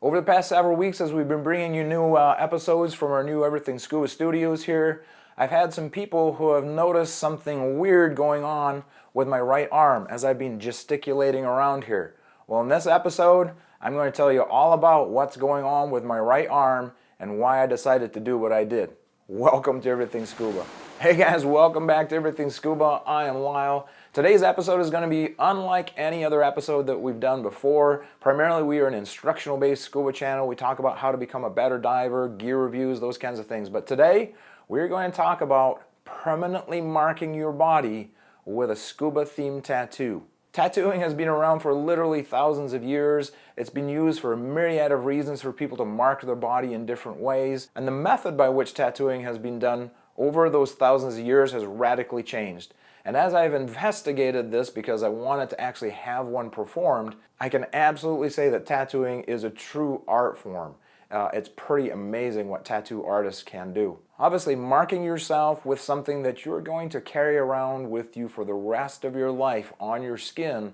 Over the past several weeks, as we've been bringing you new episodes from our new Everything Scuba studios here, I've had some people who have noticed something weird going on with my right arm as I've been gesticulating around here. Well, in this episode, I'm going to tell you all about what's going on with my right arm and why I decided to do what I did. Welcome to Everything Scuba. Hey guys, welcome back to Everything Scuba. I am Lyell. Today's episode is going to be unlike any other episode that we've done before. Primarily, we are an instructional-based scuba channel. We talk about how to become a better diver, gear reviews, those kinds of things. But today, we're going to talk about permanently marking your body with a scuba-themed tattoo. Tattooing has been around for literally thousands of years. It's been used for a myriad of reasons for people to mark their body in different ways. And the method by which tattooing has been done over those thousands of years has radically changed. And as I've investigated this because I wanted to actually have one performed, I can absolutely say that tattooing is a true art form. It's pretty amazing what tattoo artists can do. Obviously, marking yourself with something that you're going to carry around with you for the rest of your life on your skin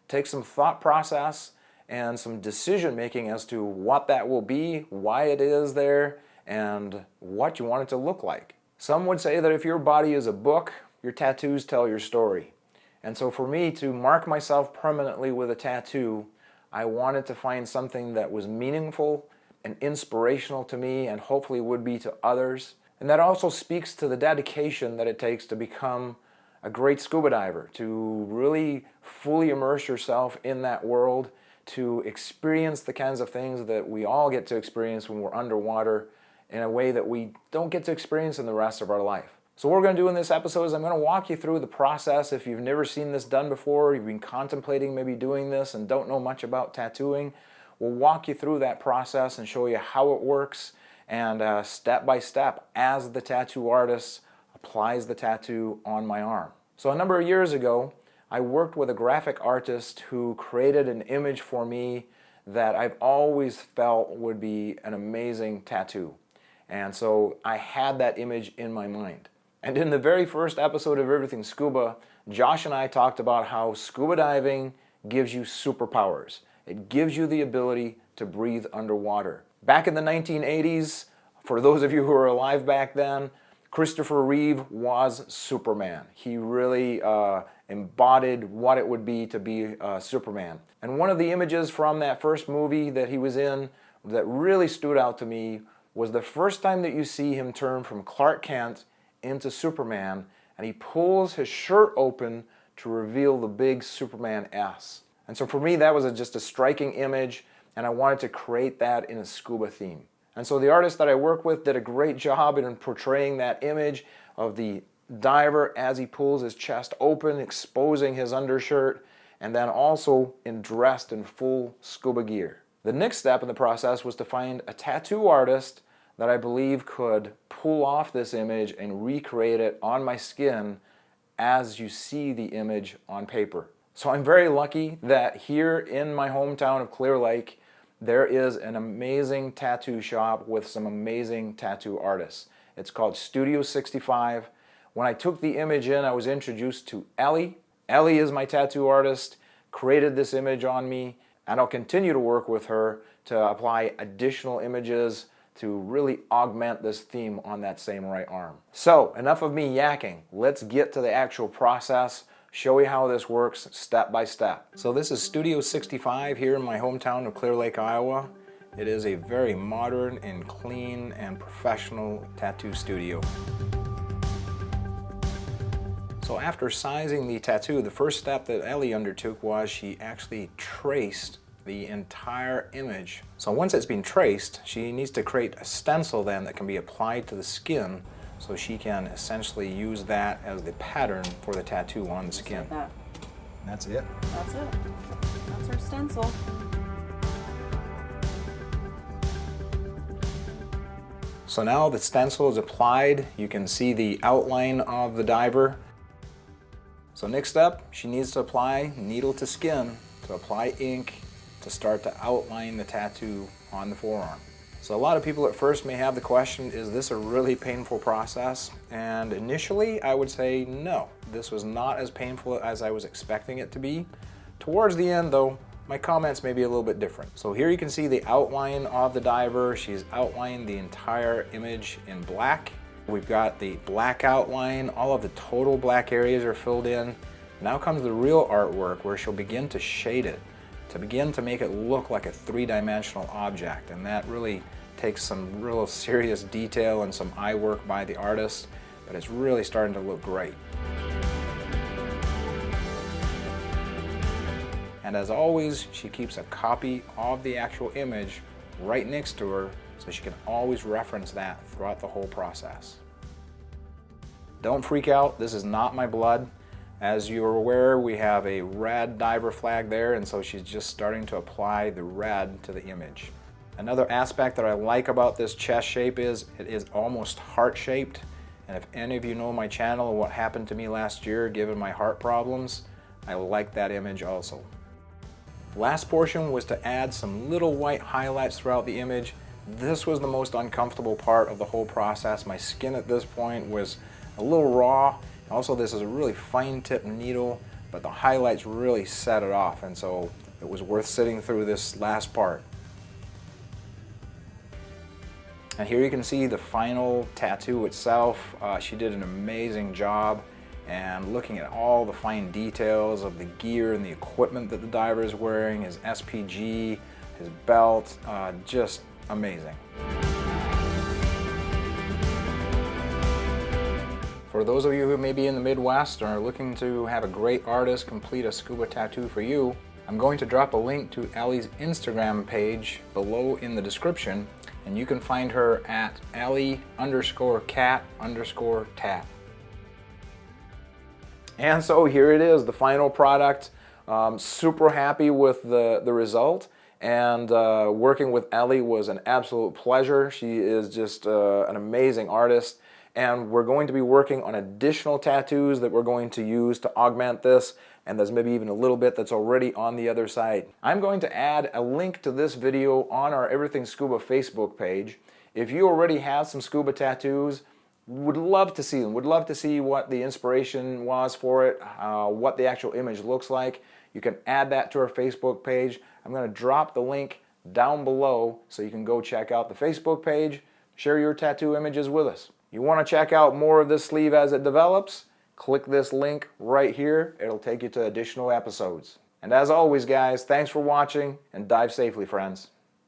takes some thought process and some decision making as to what that will be, why it is there, and what you want it to look like. Some would say that if your body is a book, your tattoos tell your story. And so for me to mark myself permanently with a tattoo, I wanted to find something that was meaningful and inspirational to me and hopefully would be to others. And that also speaks to the dedication that it takes to become a great scuba diver, to really fully immerse yourself in that world, to experience the kinds of things that we all get to experience when we're underwater in a way that we don't get to experience in the rest of our life. So what we're going to do in this episode is I'm going to walk you through the process. If you've never seen this done before, you've been contemplating maybe doing this and don't know much about tattooing, we'll walk you through that process and show you how it works and step by step as the tattoo artist applies the tattoo on my arm. So a number of years ago, I worked with a graphic artist who created an image for me that I've always felt would be an amazing tattoo. And so I had that image in my mind. And in the very first episode of Everything Scuba, Josh and I talked about how scuba diving gives you superpowers. It gives you the ability to breathe underwater. Back in the 1980s, for those of you who were alive back then, Christopher Reeve was Superman. He really embodied what it would be to be Superman. And one of the images from that first movie that he was in that really stood out to me was the first time that you see him turn from Clark Kent into Superman, and he pulls his shirt open to reveal the big Superman S. And so for me, that was just a striking image, and I wanted to create that in a scuba theme. And so the artist that I work with did a great job in portraying that image of the diver as he pulls his chest open, exposing his undershirt, and then also dressed in full scuba gear. The next step in the process was to find a tattoo artist that I believe could pull off this image and recreate it on my skin as you see the image on paper. So I'm very lucky that here in my hometown of Clear Lake, there is an amazing tattoo shop with some amazing tattoo artists. It's called Studio 65. When I took the image in, I was introduced to Ellie. Ellie is my tattoo artist, created this image on me, and I'll continue to work with her to apply additional images to really augment this theme on that same right arm. So, enough of me yakking. Let's get to the actual process, show you how this works step by step. So this is Studio 65 here in my hometown of Clear Lake, Iowa. It is a very modern and clean and professional tattoo studio. So after sizing the tattoo, the first step that Ellie undertook was she actually traced the entire image. So once it's been traced, she needs to create a stencil then that can be applied to the skin so she can essentially use that as the pattern for the tattoo on the skin. Like that. That's it. That's it. That's our stencil. So now the stencil is applied, you can see the outline of the diver. So next up, she needs to apply needle to skin to apply ink to start to outline the tattoo on the forearm. So a lot of people at first may have the question, is this a really painful process? And initially I would say no, this was not as painful as I was expecting it to be. Towards the end though, my comments may be a little bit different. So here you can see the outline of the diver. She's outlined the entire image in black. We've got the black outline, all of the total black areas are filled in. Now comes the real artwork where she'll begin to shade it, to begin to make it look like a three-dimensional object, and that really takes some real serious detail and some eye work by the artist, but it's really starting to look great. And as always, she keeps a copy of the actual image right next to her so she can always reference that throughout the whole process. Don't freak out, this is not my blood. As you're aware, we have a red diver flag there, and so she's just starting to apply the red to the image. Another aspect that I like about this chest shape is it is almost heart-shaped, and if any of you know my channel and what happened to me last year given my heart problems, I like that image also. Last portion was to add some little white highlights throughout the image. This was the most uncomfortable part of the whole process. My skin at this point was a little raw. Also, this is a really fine tip needle, but the highlights really set it off, and so it was worth sitting through this last part. And here you can see the final tattoo itself. She did an amazing job. And looking at all the fine details of the gear and the equipment that the diver is wearing, his SPG, his belt, just amazing. For those of you who may be in the Midwest and are looking to have a great artist complete a scuba tattoo for you, I'm going to drop a link to Ellie's Instagram page below in the description, and you can find her at Ellie_cat_tat. And so here it is, the final product. Super happy with the result, and working with Ellie was an absolute pleasure. She is just an amazing artist, and we're going to be working on additional tattoos that we're going to use to augment this, and there's maybe even a little bit that's already on the other side. I'm going to add a link to this video on our Everything Scuba Facebook page. If you already have some scuba tattoos, would love to see them, would love to see what the inspiration was for it, what the actual image looks like. You can add that to our Facebook page. I'm going to drop the link down below so you can go check out the Facebook page, share your tattoo images with us. You want to check out more of this sleeve as it develops? Click this link right here. It'll take you to additional episodes. And as always, guys, thanks for watching, and dive safely, friends.